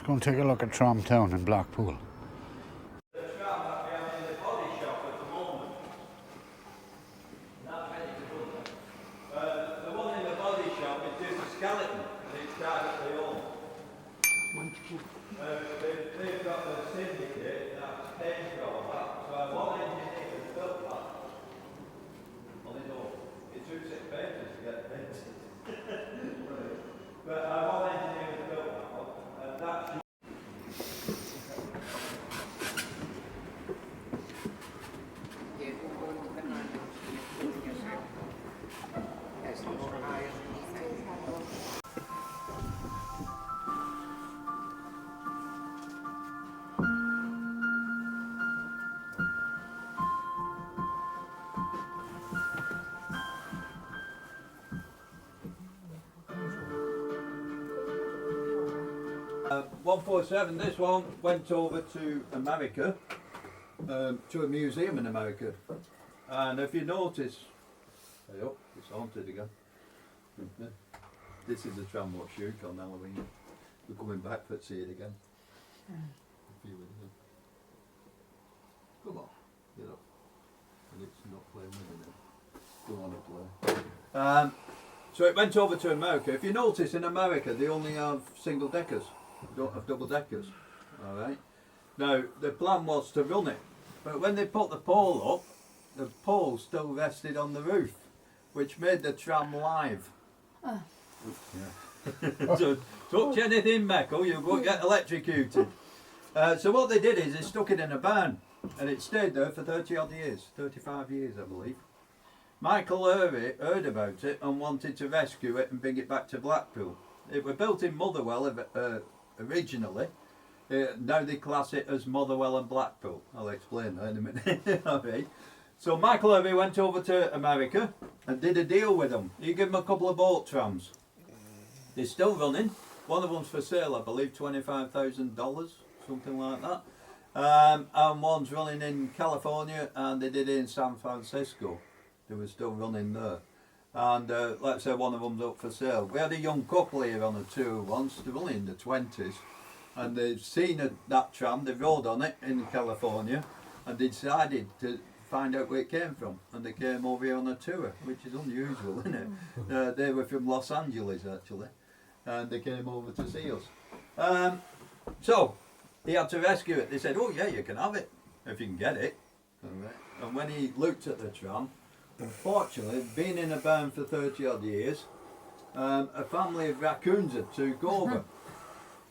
go and take a look at Tramtown in Blackpool. The tram that we have in the body shop at the moment, that's ready to go. The one in the body shop is just a skeleton, and it's privately owned. They've got a syndicate that's paying for all that, so one engineer has built that on his own. It took 6 pages to get painted. But one engineer has built that one, and that's Uh, 147, this one went over to America, to a museum in America. And if you notice, oh, it's haunted again. This is the tram what shoot on Halloween. We're coming back to see it again. Come on, get up. And it's not playing with it. Don't want to play. So it went over to America. If you notice, in America they only have single deckers. Don't have double deckers. Alright. Now the plan was to run it, but when they put the pole up, the pole still rested on the roof, which made the tram live. Oh. Yeah. So touch anything metal, you go get electrocuted. So what they did is they stuck it in a barn, and it stayed there for 30 odd years, 35 years I believe. Michael Hervey heard about it and wanted to rescue it and bring it back to Blackpool. It was built in Motherwell originally. Now they class it as Motherwell and Blackpool. I'll explain that in a minute. Okay. So Michael Hervey went over to America and did a deal with them. He gave them a couple of boat trams. They're still running. One of them's for sale, I believe, $25,000, something like that. And one's running in California, and they did it in San Francisco. They were still running there. And let's say one of them's up for sale. We had a young couple here on a tour once, they're only in the 20s, and they've seen that tram, they rode on it in California, and they decided to find out where it came from, and they came over here on a tour, which is unusual, isn't it? They were from Los Angeles actually, and they came over to see us. So he had to rescue it. They said, oh yeah, you can have it if you can get it. And when he looked at the tram, unfortunately, being in a barn for 30 odd years, a family of raccoons had took over.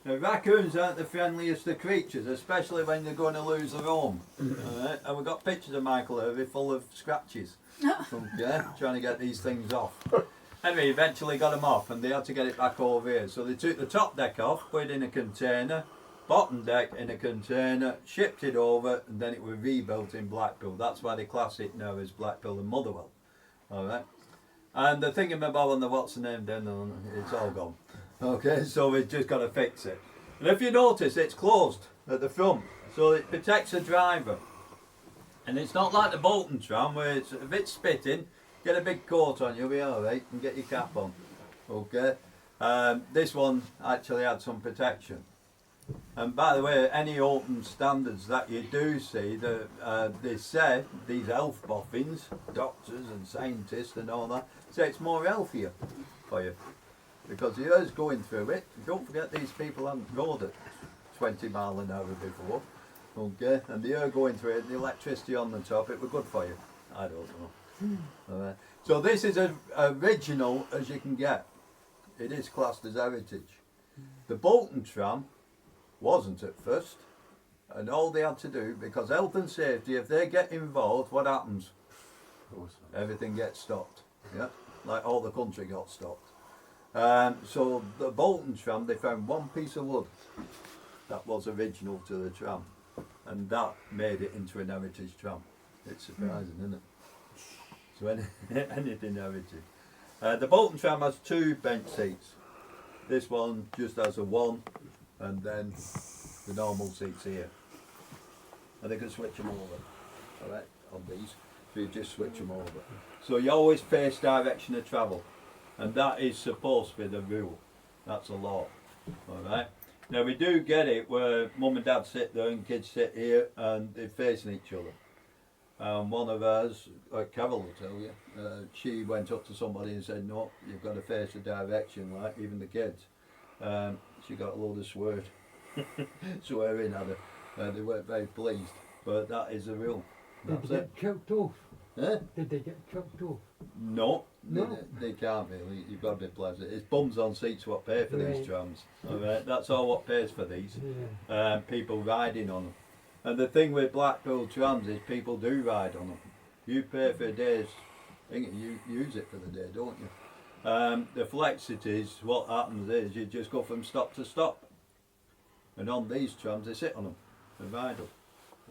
Now, raccoons aren't the friendliest of creatures, especially when they're going to lose their home. And we've got pictures of Michael Hervey full of scratches. Okay, trying to get these things off. Anyway, eventually got them off, and they had to get it back over here. So they took the top deck off, put it in a container, bottom deck in a container, shipped it over, and then it was rebuilt in Blackpool. That's why they class it now as Blackpool and Motherwell. Alright. And the thingamabob on the what's the name then, it's all gone. Okay, so we've just got to fix it. And if you notice, it's closed at the front, so it protects the driver. And it's not like the Bolton tram where it's a bit spitting, get a big coat on, you'll be alright, and get your cap on. Okay. This one actually had some protection. And by the way, any open standards that you do see, they say, these health boffins, doctors and scientists and all that, say it's more healthier for you. Because the air's going through it. Don't forget these people haven't rode at 20 miles an hour before. Okay, and the air going through it, the electricity on the top, it was good for you. I don't know. So this is as original as you can get. It is classed as heritage. The Bolton tram wasn't at first, and all they had to do, because health and safety, if they get involved, what happens? Everything gets stopped. Yeah, like all the country got stopped. So the Bolton tram, they found one piece of wood that was original to the tram, and that made it into an heritage tram. It's surprising, isn't it? So anything heritage. The Bolton tram has 2 bench seats. This one just has a 1, and then the normal seats here. And they can switch them over, alright, on these. So you just switch them over. So you always face direction of travel. And that is supposed to be the rule. That's a law. Alright. Now we do get it where mum and dad sit there and kids sit here and they're facing each other. One of ours, like Carol will tell you, she went up to somebody and said, no, you've got to face the direction, like even the kids. She got a load of swearing at her. They weren't very pleased, but that is the rule. That's Did they get choked off? Eh? Did they get choked off? No, No. they can't really. You've got to be pleasant. It's bums on seats what pay for Right. these trams. All right, that's all what pays for these. Yeah. People riding on them. And the thing with Blackpool trams is people do ride on them. You pay for a day's thing, you use it for the day, don't you? The flexities, what happens is you just go from stop to stop. And on these trams, they sit on them and ride them.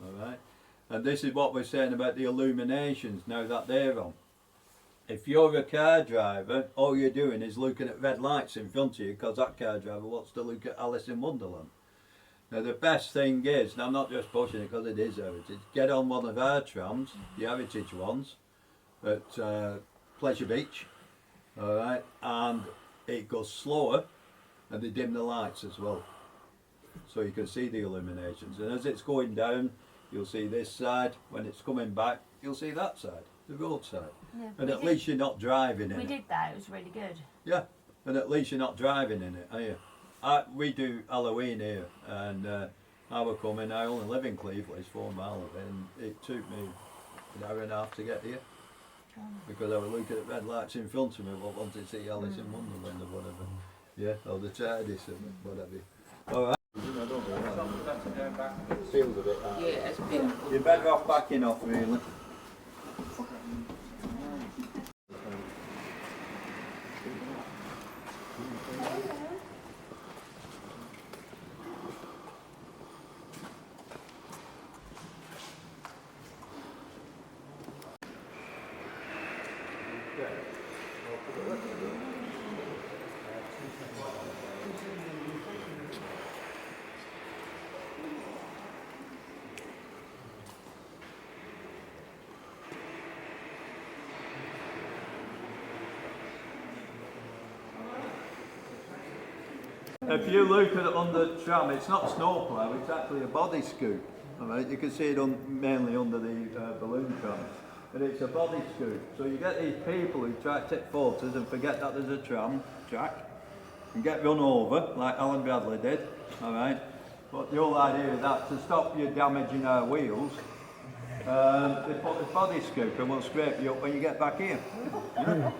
All right. And this is what we're saying about the Illuminations now that they're on. If you're a car driver, all you're doing is looking at red lights in front of you because that car driver wants to look at Alice in Wonderland. Now the best thing is, and I'm not just pushing it because it is heritage, get on one of our trams, the heritage ones, at Pleasure Beach, alright, and it goes slower and they dim the lights as well. So you can see the illuminations, and as it's going down, you'll see this side. When it's coming back, you'll see that side, the road side. Yeah, And at least you're not driving in we it. did that, it was really good. Yeah, and at least you're not driving in it, are you? We do Halloween here, and I were coming, I only live in Cleveland, it's 4 miles away, and it took me an hour and a half to get here. Because I was looking at red lights in front of me, but wanted to see Alice in Wonderland or whatever. Yeah, or the TARDIS or whatever. Alright. I don't know. Feels a bit like Yeah, it's a bit. You're better off backing off, really. If you look at it on the tram, it's not snowplow, it's actually a body scoop. Alright, you can see it mainly under the balloon tram. And it's a body scoop. So you get these people who try to take photos and forget that there's a tram track and get run over, like Alan Bradley did. Alright. But the whole idea of that, to stop you damaging our wheels, they put the body scoop and we'll scrape you up when you get back here. Yeah.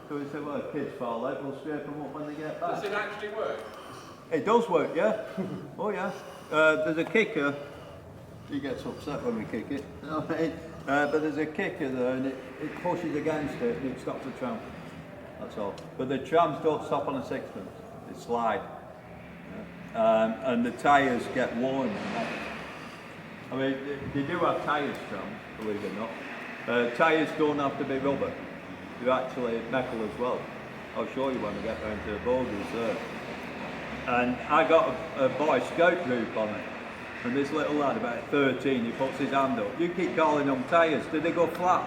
So we said, well, if kids fall out, we'll scrape them up when they get back. Does it actually work? It does work, yeah. Oh yeah. There's a kicker. He gets upset when we kick it. But there's a kicker there and it pushes against it and it stops the tram. That's all. But the trams don't stop on a sixpence. They slide. And the tyres get worn. I mean, they do have tyres, trams, believe it or not. Tyres don't have to be rubber. They're actually metal as well. I'll show you when we get round to the bogies there. And I got a Boy Scout group on it. And this little lad, about 13, he puts his hand up. You keep calling them tyres, do they go flat?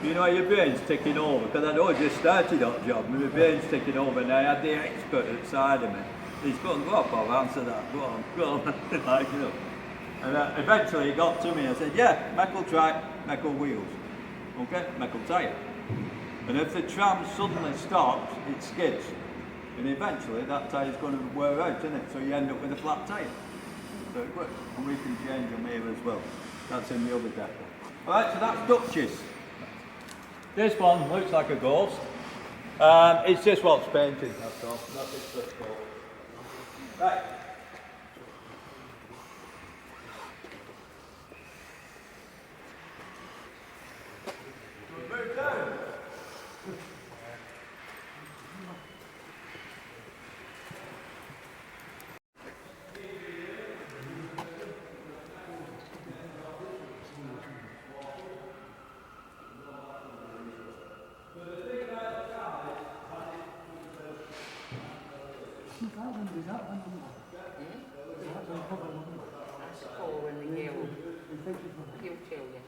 You know, your brain's ticking over, because I'd only just started that job, and my brain's ticking over, and I had the expert outside of me. He's going, go on, Bob, answer that, go on, like, you know. And eventually he got to me and said, yeah, metal track, metal wheels. Okay, metal tyre. And if the tram suddenly stops, it skids. And eventually that tyre's going to wear out, isn't it? So you end up with a flat tyre. So it works. And we can change them here as well. That's in the other depot. Alright, so that's Duchess. This one looks like a ghost. It's just what's painted, that's all. That's its first coat. Right. Move down. That's four in the hill. He'll tell you.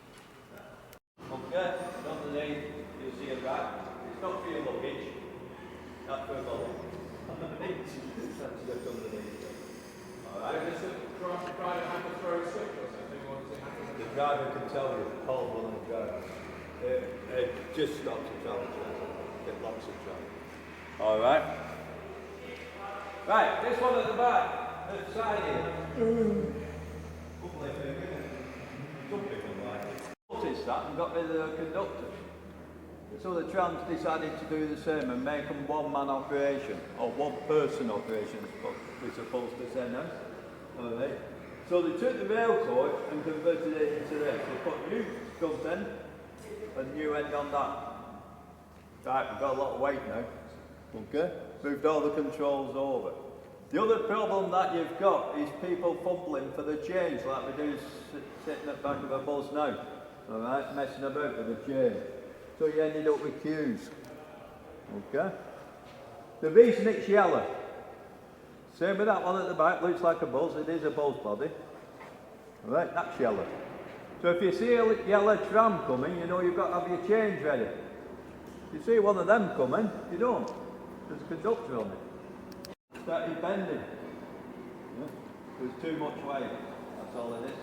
Okay, underneath you'll see a rack. It's not for your luggage, that's for a bottle. Underneath, that's just underneath. Alright? Does the driver have to throw a switch or something, or does it have to... The driver can tell you, hold on the driver. It just stops the traffic. It locks the traffic. Alright? Right, this one at the back, at the side here. Lovely thing, isn't it? Some people like it. Noticed that and got rid of the conductor. So the trams decided to do the same and make them one-man operation, or one-person operation, we're supposed to say now. Alright. So they took the rail coach and converted it into this. They put new front end and new end on that. Right, we've got a lot of weight now. Okay? Moved all the controls over. The other problem that you've got is people fumbling for the change like we do sitting at the back of a bus now. Alright, messing about with the change. So you ended up with queues. Okay? The reason it's yellow. Same with that one at the back, looks like a bus, it is a bus body. Alright, that's yellow. So if you see a yellow tram coming, you know you've got to have your change ready. If you see one of them coming, you don't. There's a conductor on it. Started bending. Yeah. There's too much weight, that's all it is.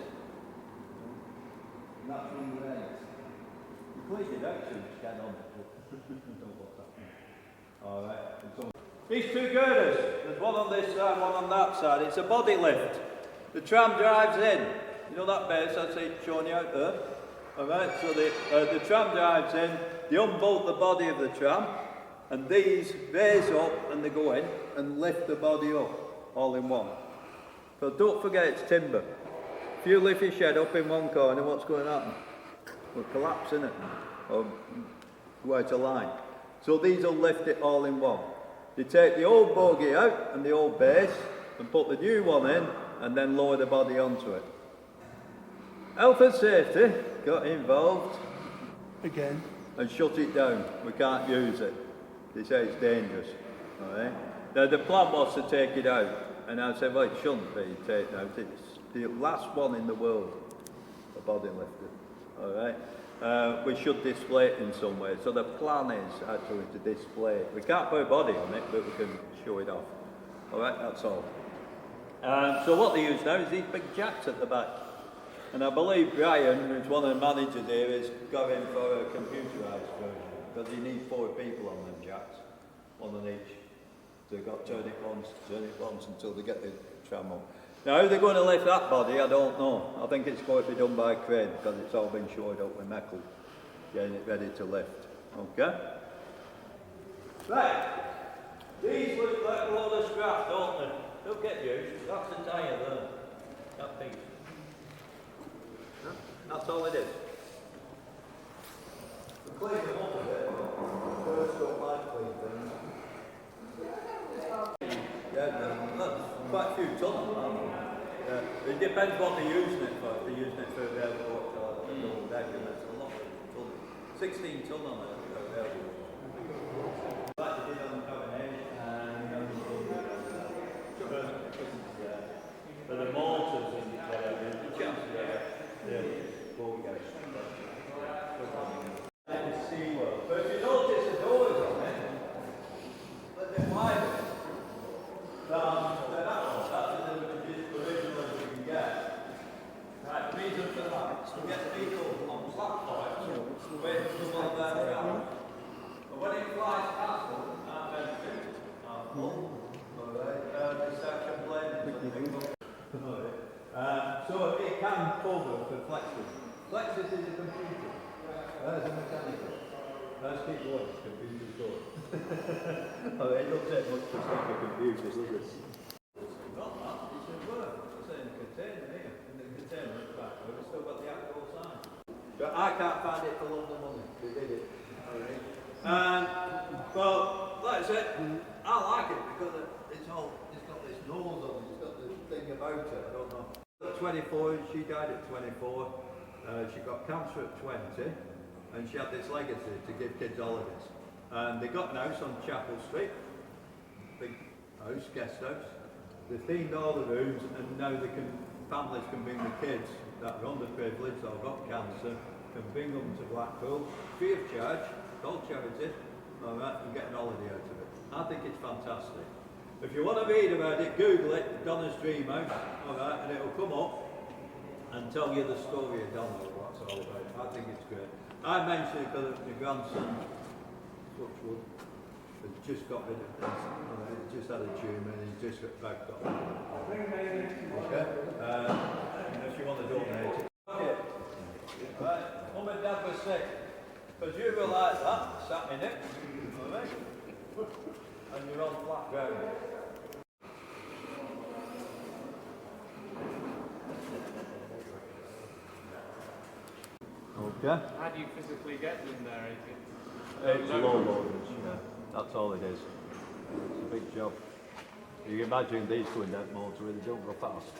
And that's from the end. You clean it out, so you just get on it. Alright. These two girders, there's one on this side, one on that side. It's a body lift. The tram drives in. You know that base I see showing you out there? Alright, so the tram drives in, they unbolt the body of the tram, and these raise up and they go in and lift the body up, all in one. But don't forget it's timber. If you lift your shed up in one corner, what's going to happen? Will collapse, innit? Or go out of line. So these will lift it all in one. They take the old bogie out and the old base and put the new one in and then lower the body onto it. Health and safety got involved again and shut it down. We can't use it. They say it's dangerous. Alright? Now the plan was to take it out and I said, well, it shouldn't be taken out. It's the last one in the world, a body lifter. Alright? We should display it in some way. So the plan is actually to display it. We can't put a body on it, but we can show it off. Alright, that's all. So what they use now is these big jacks at the back. And I believe Brian, who's one of the managers here, is going for a computerised version. Because you need 4 people on them jacks, one on each. They've got turn it once until they get the tram on. Now, how they're going to lift that body, I don't know. I think it's going to be done by crane because it's all been shored up with metal, getting it ready to lift. Okay? Right. These look like a load of scrap, don't they? They'll get used. That's the tyre there. That piece. That's all it is. We'll clean them up a bit. First don't like clean things. That's quite a few tonnes, aren't they? It depends what they're using it for. If they're using it for a railroad or a double decker, that's a lot of tonnes. 16 tonne on it for a railroad. Like they did on the Promenade and for the motors and whatever, the chances but if you notice the doors on it, but they're wider than that's the original as you can get. Right, the reason for that is to get people on platforms waiting for one of their trams. But when it flies past them, aren't empty, aren't full, they start complaining. So it can cover for flexes. Flexes is a computer. There's a mechanical. Let's keep going, computer's good. It don't take much to stop a computer, does it? Not that, it should work. It's in the container here. In the container at the back, we've still got the actual sign. But I can't find it for London money. They did it. Well, that's it. I like it because it's got this nose on it. It's got this thing about it. I don't know. 24, she died at 24. She got cancer at 20. And she had this legacy to give kids holidays. And they got an house on Chapel Street, big house, guest house. They themed all the rooms, and now families can bring the kids that are underprivileged or got cancer, can bring them to Blackpool, free of charge, called charity, alright, and get an holiday out of it. I think it's fantastic. If you want to read about it, Google it, Donna's Dream House, alright, and it'll come up and tell you the story of Donna, what it's all about. I think it's great. I mentioned it because my grandson, Touchwood, has just got rid of this. He just had a tumour and he's just got back up. Okay? Unless you want to donate it. Okay. Right, Mum and Dad were sick. Because you were like that, sat in it. Alright? And you're on flat ground. Okay. How do you physically get them there? It's low voltage, yeah. That's all it is. It's a big job. You can imagine these going down motor, they don't go fast.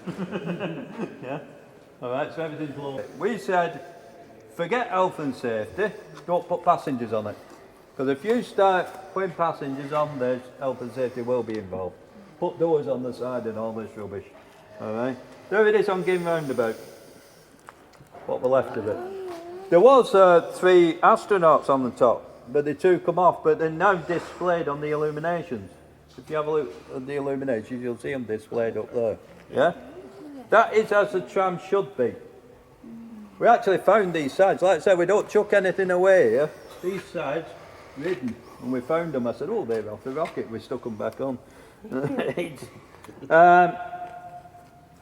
Yeah? Alright, so everything's low. We said, forget health and safety, don't put passengers on it. Because if you start putting passengers on, there's health and safety will be involved. Put doors on the side and all this rubbish. Alright? There it is on Gin Roundabout. What we're left of it. There was 3 astronauts on the top, but the 2 come off, but they're now displayed on the Illuminations. If you have a look at the Illuminations, you'll see them displayed up there. Yeah? That is as the tram should be. We actually found these sides. Like I said, we don't chuck anything away here. These sides, hidden. And we found them. I said, oh, they're off the rocket. We stuck them back on.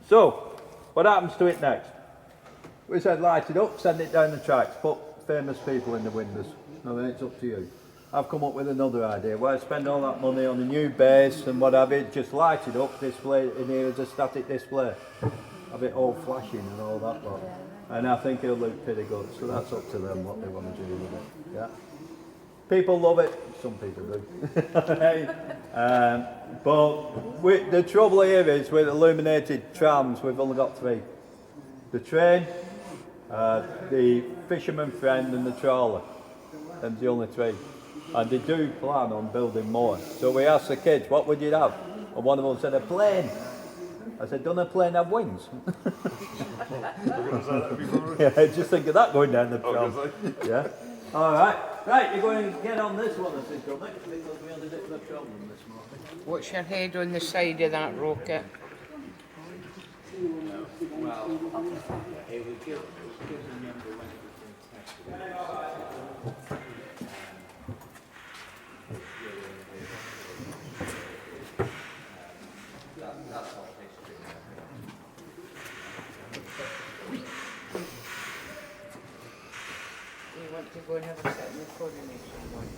So, what happens to it next? We said light it up, send it down the tracks, put famous people in the windows. I mean, it's up to you. I've come up with another idea. Why spend all that money on a new base and what have you, just light it up, display it in here as a static display. Have it all flashing and all that lot. And I think it'll look pretty good. So that's up to them what they want to do with it. Yeah. People love it, some people do. But the trouble here is with illuminated trams, we've only got 3. The train, the fisherman friend and the trawler. And the only 3. And they do plan on building more. So we asked the kids, what would you have? And one of them said, a plane. I said, don't a plane have wings? Yeah, just think of that going down the tram. Yeah. All right. Right, you're going to get on this one, I think, because we had a different problem this morning. What's your head on the side of that rocket? Well, it would give them younger when that's all history. You want to go and have a sit in the coronation one?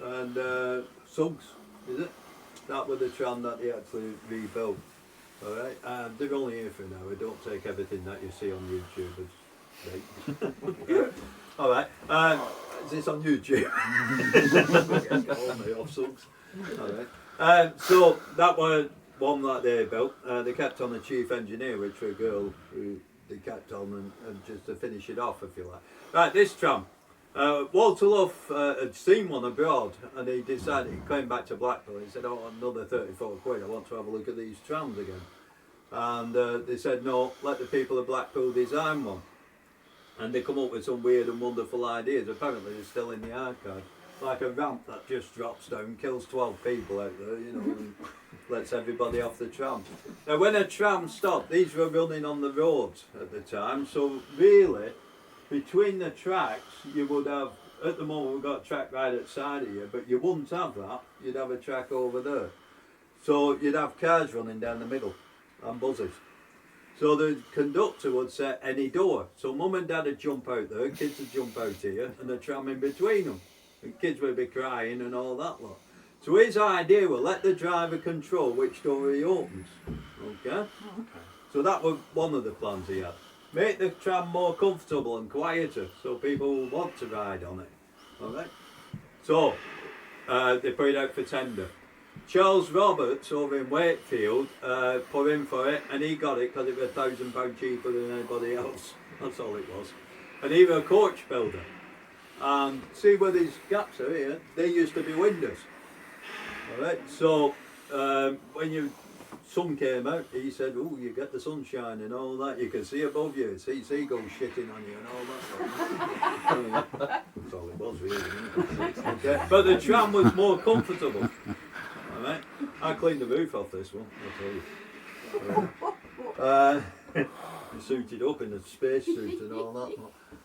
And Suggs, is it? That was the tram that they actually rebuilt. Alright, they're only here for now. We don't take everything that you see on YouTube as right. Alright, is this on YouTube? All my off Suggs. Alright. So that was one that they built. They kept on the chief engineer, which was a girl who they kept on and just to finish it off, if you like. Right, this tram. Walter Love had seen one abroad and he decided, he came back to Blackpool, he said, oh, another 34 quid, I want to have a look at these trams again. And they said, no, let the people of Blackpool design one. And they come up with some weird and wonderful ideas. Apparently they're still in the archive. Like a ramp that just drops down, kills 12 people out there, you know, and lets everybody off the tram. Now when a tram stopped, these were running on the roads at the time, so really, between the tracks, you would have, at the moment we've got a track right at the side of you, but you wouldn't have that, you'd have a track over there. So you'd have cars running down the middle, and buses. So the conductor would say any door. So mum and dad would jump out there, kids would jump out here, and the tram in between them. And kids would be crying and all that lot. So his idea was let the driver control which door he opens. Okay? So that was one of the plans he had. Make the tram more comfortable and quieter so people will want to ride on it. Alright? So, they put it out for tender. Charles Roberts over in Wakefield put in for it and he got it because it was £1,000 cheaper than anybody else. That's all it was. And he was a coach builder. And see where these gaps are here? They used to be windows. Alright? So, when your sun came out, he said, "Oh, you get the sunshine and all that. You can see above you, see seagulls shitting on you and all that." That's all it was, really. Isn't it? Okay. But the tram was more comfortable. All right. I cleaned the roof off this one. I'll tell you. Suited up in a space suit and all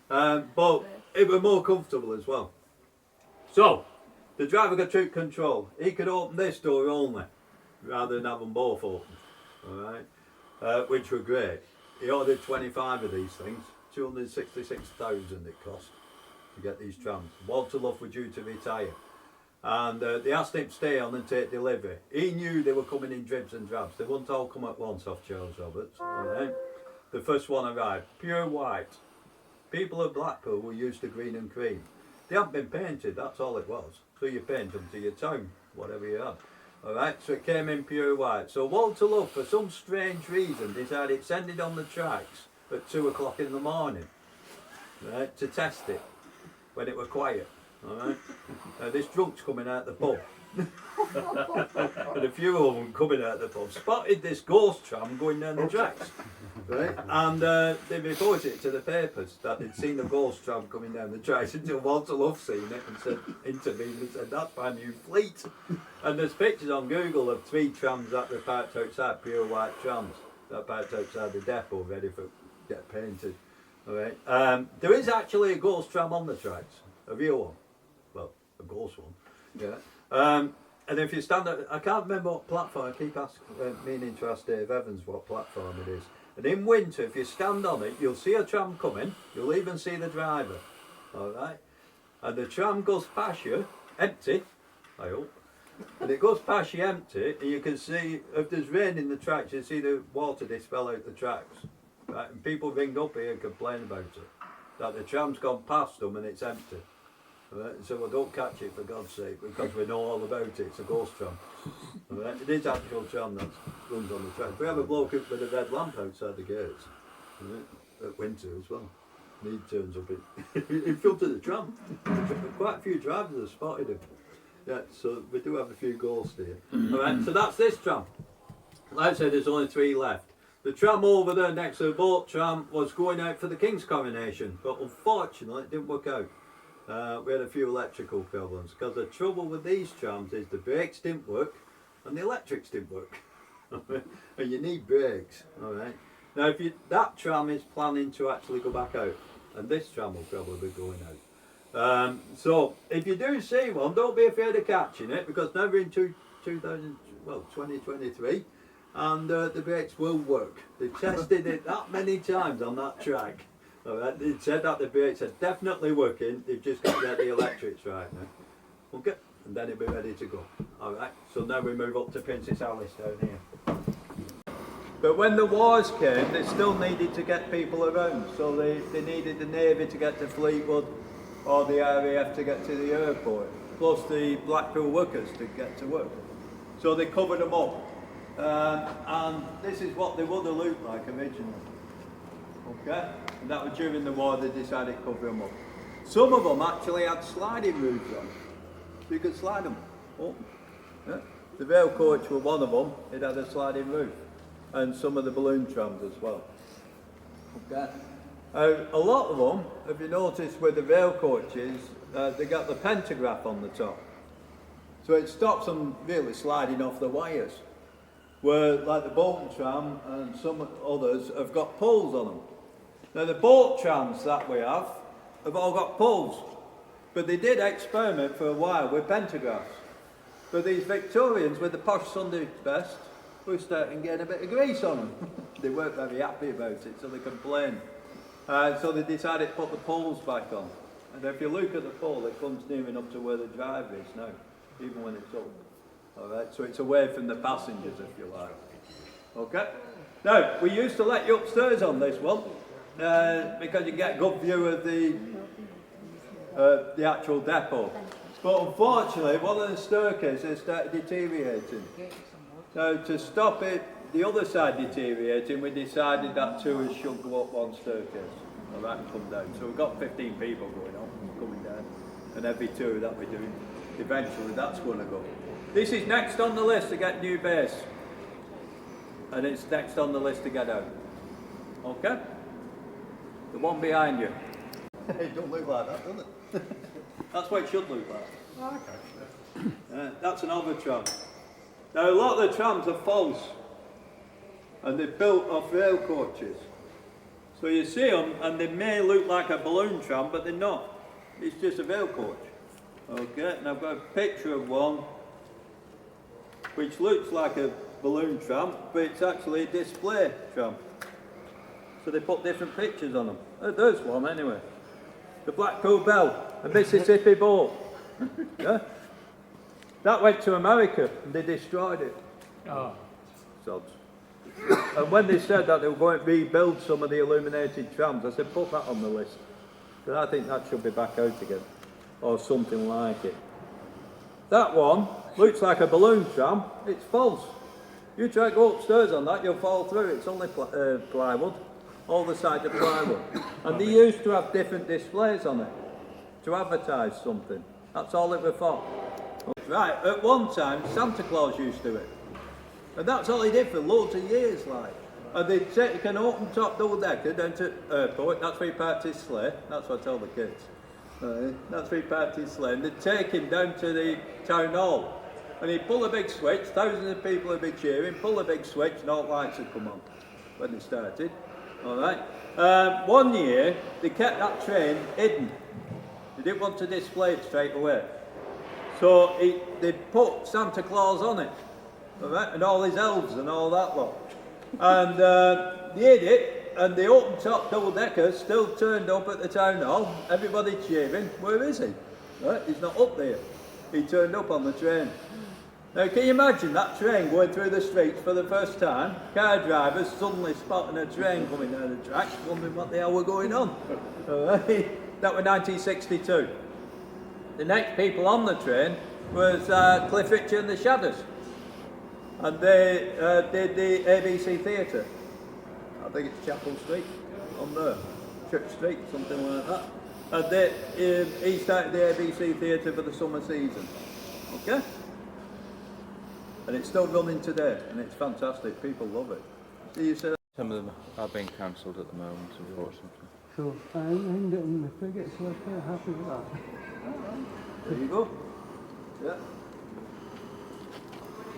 that. But it was more comfortable as well. So the driver got took control. He could open this door only, rather than have them both open. Alright, which were great. He ordered 25 of these things, 266,000 it cost to get these trams. Walter Luff were due to retire, and they asked him to stay on and take delivery. He knew they were coming in dribs and drabs. They wouldn't all come at once off Charles Roberts. Alright. The first one arrived, pure white. People of Blackpool were used to green and cream. They haven't been painted, that's all it was. So you paint them to your town, whatever you have. Alright, so it came in pure white. So Walter Love, for some strange reason, decided to send it on the tracks at 2 o'clock in the morning, right, to test it when it were quiet. Alright, this drunk's coming out the pub. And a few of them coming out the pub spotted this ghost tram going down the tracks, right? And they reported it to the papers that they'd seen a ghost tram coming down the tracks, until Walter Love seen it and said, intervened and said, "That's my new fleet." And there's pictures on Google of 3 trams that were parked outside, pure white trams that parked outside the depot ready for get painted. Alright. There is actually a ghost tram on the tracks, a real one. Well, a ghost one. Yeah. And if you stand at, I can't remember what platform, I keep meaning to ask Dave Evans what platform it is. And in winter, if you stand on it, you'll see a tram coming, you'll even see the driver. Alright? And the tram goes past you, empty, I hope. And it goes past you empty, and you can see, if there's rain in the tracks, you see the water dispel out the tracks. Right? And people ring up here and complain about it. That the tram's gone past them and it's empty. Right, so we don't catch it for God's sake, because we know all about it. It's a ghost tram. Right, it is actual tram that runs on the track. We have a bloke up with a red lamp outside the gates, right, at winter as well. And he turns up in front of the tram. Quite a few drivers have spotted him. Yeah, so we do have a few ghosts here. Alright, so that's this tram. Like I said, there's only 3 left. The tram over there next to the boat tram was going out for the King's coronation, but unfortunately it didn't work out. We had a few electrical problems, because the trouble with these trams is the brakes didn't work and the electrics didn't work. And you need brakes. Alright. Now if that tram is planning to actually go back out, and this tram will probably be going out. So if you do see one, don't be afraid of catching it, because now we're in 2023 and the brakes will work. They've tested it that many times on that track. Alright, they said that the brakes are definitely working, they've just got to get the electrics right now. Okay, and then it'll be ready to go. Alright, so now we move up to Princess Alice down here. But when the wars came, they still needed to get people around. So they needed the Navy to get to Fleetwood, or the RAF to get to the airport, plus the Blackpool workers to get to work. So they covered them up. And this is what they would have looked like originally. Okay? And that was during the war they decided to cover them up. Some of them actually had sliding roofs on. So you could slide them up. Yeah? The rail coach was one of them, it had a sliding roof. And some of the balloon trams as well. Okay? A lot of them, if you notice with the rail coaches, they got the pantograph on the top. So it stops them really sliding off the wires. Where like the boat tram and some others have got poles on them. Now the boat trams that we have all got poles, but they did experiment for a while with pantographs. But these Victorians with the posh Sunday best were starting getting a bit of grease on them. They weren't very happy about it, so they complained. So they decided to put the poles back on. And if you look at the pole, it comes near enough to where the driver is now, even when it's up. Alright, so it's away from the passengers, if you like. Okay? Now, we used to let you upstairs on this one, because you get a good view of the actual depot. But unfortunately, one of the staircases started deteriorating. So to stop it, the other side deteriorating, we decided that tours should go up one staircase, alright, and come down. So we've got 15 people going on, coming down, and every tour that we're doing. eventually that's going to go. This is next on the list to get new base. And it's next on the list to get out. Okay? The one behind you. It don't look like that, does it? That's what it should look like. Okay. That's an other tram. Now a lot of the trams are false. And they're built off rail coaches. So you see them and they may look like a balloon tram, but they're not. It's just a rail coach. Okay, and I've got a picture of one which looks like a balloon tram, but it's actually a display tram. So they put different pictures on them. There's one anyway. The Blackpool Belle, a Mississippi boat. Yeah? That went to America and they destroyed it. Oh. Sods. And when they said that they were going to rebuild some of the illuminated trams, I said put that on the list. Because I think that should be back out again. Or something like it. That one looks like a balloon tram, it's false. You try to go upstairs on that, you'll fall through. It's only plywood, all the sides of plywood. And they used to have different displays on it to advertise something. That's all it was for. Right, at one time Santa Claus used to do it. And that's all he did for loads of years, like. And they'd take an open top double decker down to airport, that's where he parked his sleigh, that's what I tell the kids. That's where he parked his sleigh, and they'd take him down to the town hall. And he'd pull a big switch, thousands of people would be cheering, pull a big switch, and all lights would come on when they started. Alright. One year, they kept that train hidden. They didn't want to display it straight away. So they put Santa Claus on it. Alright, and all his elves and all that lot. And they hid it, and the open top double decker still turned up at the town hall, everybody cheering. Where is he? Right, he's not up there. He turned up on the train. Now can you imagine that train going through the streets for the first time, car drivers suddenly spotting a train coming down the track, wondering what the hell were going on. Alright, that was 1962. The next people on the train was Cliff Richard and the Shadows. And they did the ABC Theatre. I think it's Chapel Street, on there. Church Street, something like that. And he started the ABC Theatre for the summer season. Okay? And it's still running today, and it's fantastic. People love it. So you said Some of them are being cancelled at the moment, unfortunately. So I ended in the frigate, so I was quite happy with that. there you go. Yeah.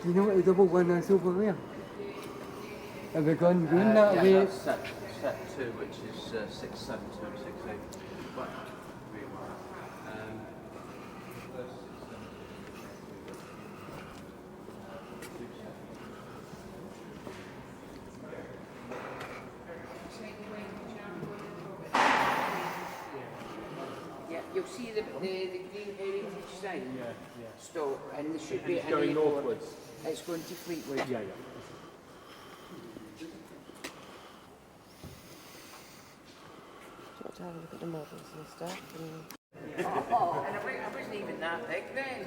Do you know what the double one is over there? Have we gone doing that way? Yeah, that's set 2, which is 672, 68. But, Yeah, you'll see the green heritage sign. So, and there should be It's an going airport. northwards. It's going to Fleetwood. Yeah. To have a look at the models and stuff. And Oh, and I wasn't even that big then.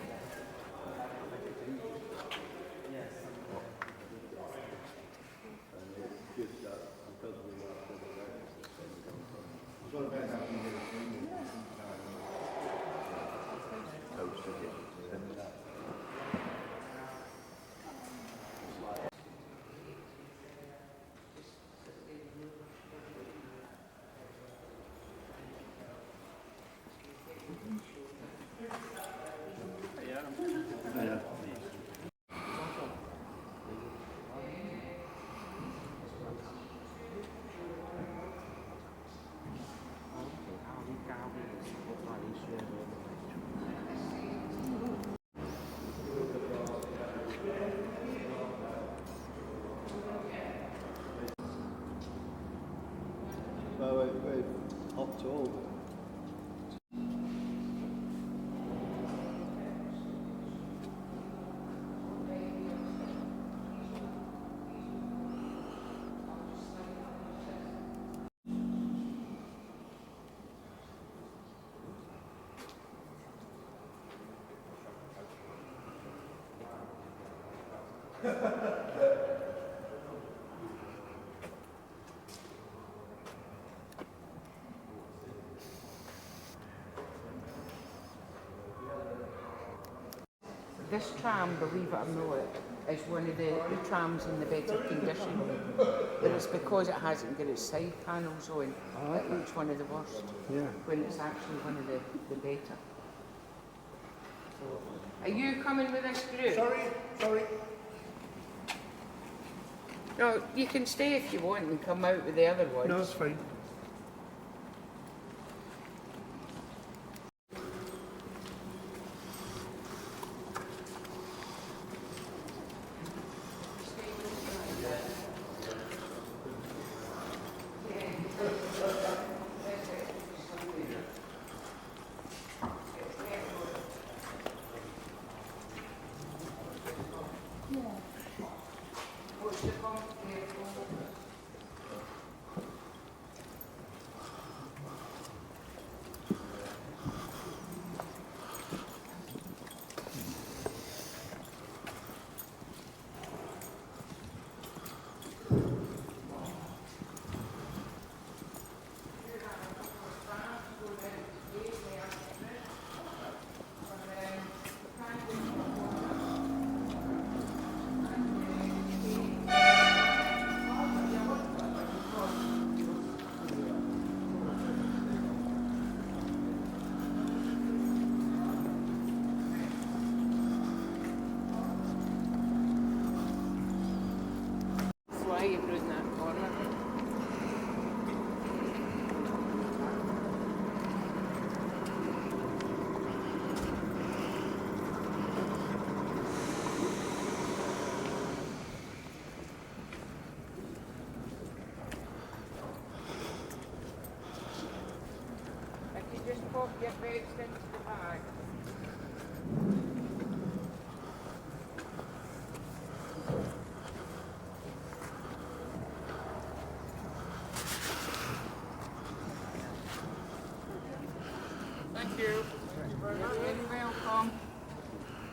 October. this tram, believe it or not, is one of the trams in the better condition. But it's because it hasn't got its side panels on, it looks one of the worst. Yeah. When it's actually one of the better. So, are you coming with this group? Sorry. No, you can stay if you want and come out with the other ones. No, it's fine. Flying round that corner. If you just pop your bags into the bag. Thank you. You're very welcome.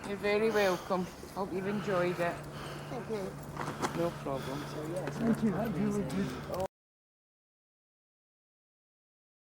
You're very welcome. Hope you've enjoyed it. Thank you. No problem. So yes. Thank you.